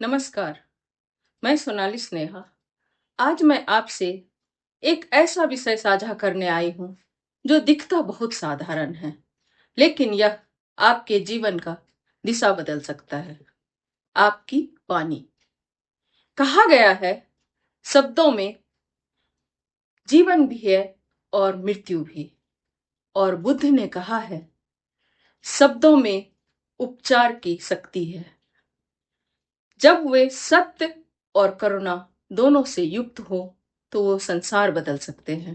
नमस्कार। मैं सोनाली स्नेहा। आज मैं आपसे एक ऐसा विषय साझा करने आई हूँ जो दिखता बहुत साधारण है, लेकिन यह आपके जीवन का दिशा बदल सकता है। आपकी वाणी। कहा गया है, शब्दों में जीवन भी है और मृत्यु भी। और बुद्ध ने कहा है, शब्दों में उपचार की शक्ति है। जब वे सत्य और करुणा दोनों से युक्त हो तो वो संसार बदल सकते हैं।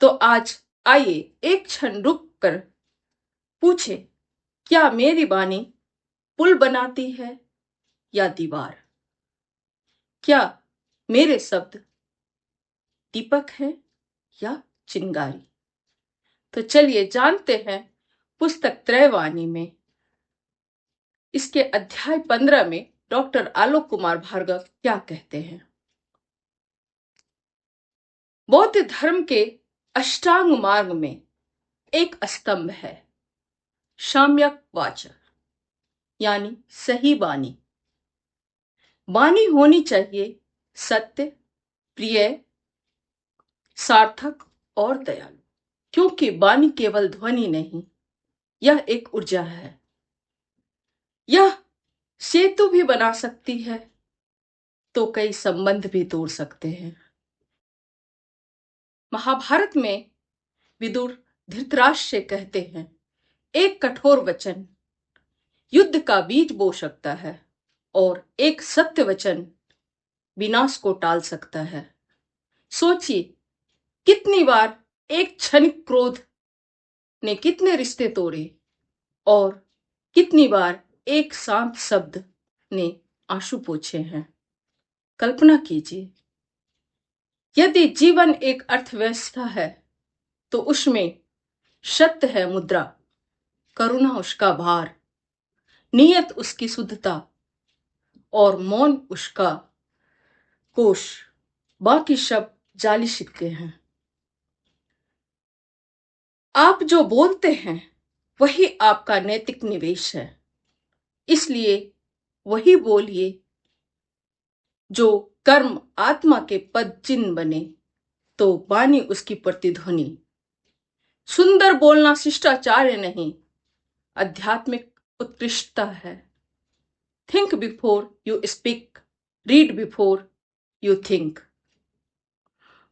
तो आज आइए एक क्षण रुक कर पूछे, क्या मेरी वाणी पुल बनाती है या दीवार? क्या मेरे शब्द दीपक हैं या चिंगारी? तो चलिए जानते हैं पुस्तक त्रैवाणी में इसके अध्याय 15 में डॉक्टर आलोक कुमार भार्गव क्या कहते हैं। बौद्ध धर्म के अष्टांग मार्ग में एक स्तंभ है, सम्यक वाचा, यानी सही वाणी। वाणी होनी चाहिए सत्य, प्रिय, सार्थक और दयालु, क्योंकि वाणी केवल ध्वनि नहीं, यह एक ऊर्जा है। यह सेतु भी बना सकती है तो कई संबंध भी तोड़ सकते हैं। महाभारत में विदुर धृतराष्ट्र से कहते हैं, एक कठोर वचन युद्ध का बीज बो सकता है और एक सत्य वचन विनाश को टाल सकता है। सोचिए, कितनी बार एक क्षणिक क्रोध ने कितने रिश्ते तोड़े और कितनी बार एक शांत शब्द ने आंसू पोंछे हैं। कल्पना कीजिए, यदि जीवन एक अर्थव्यवस्था है तो उसमें सत्य है मुद्रा, करुणा उसका भार, नियत उसकी शुद्धता और मौन उसका कोश। बाकी सब जाली सिक्के हैं। आप जो बोलते हैं वही आपका नैतिक निवेश है, इसलिए वही बोलिए जो कर्म आत्मा के पद चिन्ह बने, तो वाणी उसकी प्रतिध्वनि। सुंदर बोलना शिष्टाचार्य नहीं, आध्यात्मिक उत्कृष्टता है। Think before you speak, read before you think.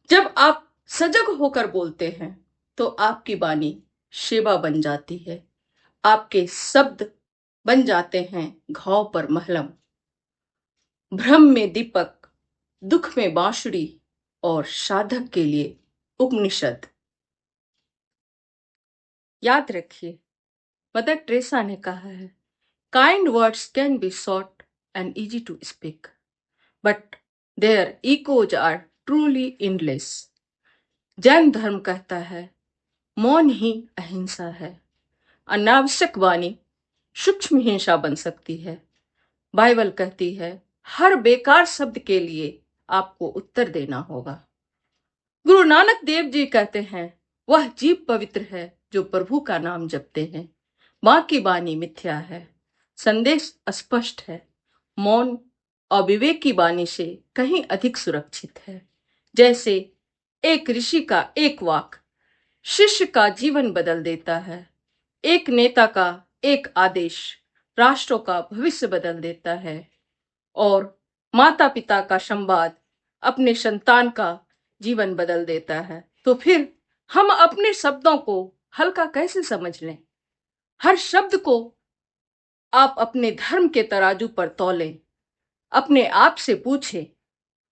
जब आप सजग होकर बोलते हैं तो आपकी वाणी सेवा बन जाती है। आपके शब्द बन जाते हैं घाव पर मलहम, भ्रम में दीपक, दुख में बांसुरी और साधक के लिए उपनिषद। याद रखिए, मदर टेरेसा ने कहा है, kind words can be short and easy to speak, but their echoes are truly endless. Jain धर्म कहता है, मौन ही अहिंसा है। अनावश्यक वाणी सूक्ष्म हिंसा बन सकती है। बाइबल कहती है, हर बेकार शब्द के लिए आपको उत्तर देना होगा। गुरु नानक देव जी कहते हैं, वह जीव पवित्र है जो प्रभु का नाम जपते हैं। मां की वाणी मिथ्या है। संदेश स्पष्ट है, मौन अविवेक की वाणी से कहीं अधिक सुरक्षित है। जैसे एक ऋषि का एक वाक शिष्य का जीवन बदल देता है, एक नेता का एक आदेश राष्ट्रों का भविष्य बदल देता है, और माता पिता का संवाद अपने संतान का जीवन बदल देता है। तो फिर हम अपने शब्दों को हल्का कैसे समझ लें? हर शब्द को आप अपने धर्म के तराजू पर तौलें। अपने आप से पूछें,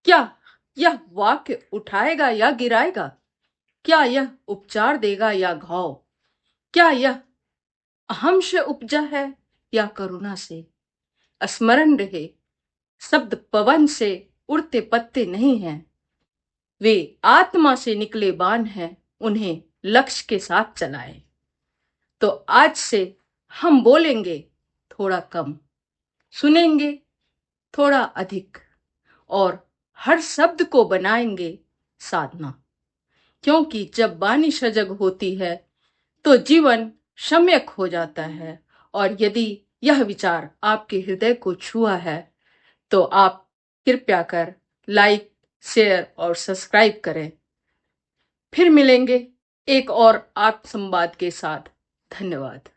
क्या यह वाक्य उठाएगा या गिराएगा? क्या यह उपचार देगा या घाव? क्या यह अहम से उपजा है या करुणा से? स्मरण रहे, शब्द पवन से उड़ते पत्ते नहीं हैं, वे आत्मा से निकले बाण हैं, उन्हें लक्ष्य के साथ चलाएं। तो आज से हम बोलेंगे थोड़ा कम, सुनेंगे थोड़ा अधिक, और हर शब्द को बनाएंगे साधना। क्योंकि जब वाणी सजग होती है तो जीवन सम्यक हो जाता है। और यदि यह विचार आपके हृदय को छुआ है तो आप कृपया कर लाइक, शेयर और सब्सक्राइब करें। फिर मिलेंगे एक और आप संवाद के साथ। धन्यवाद।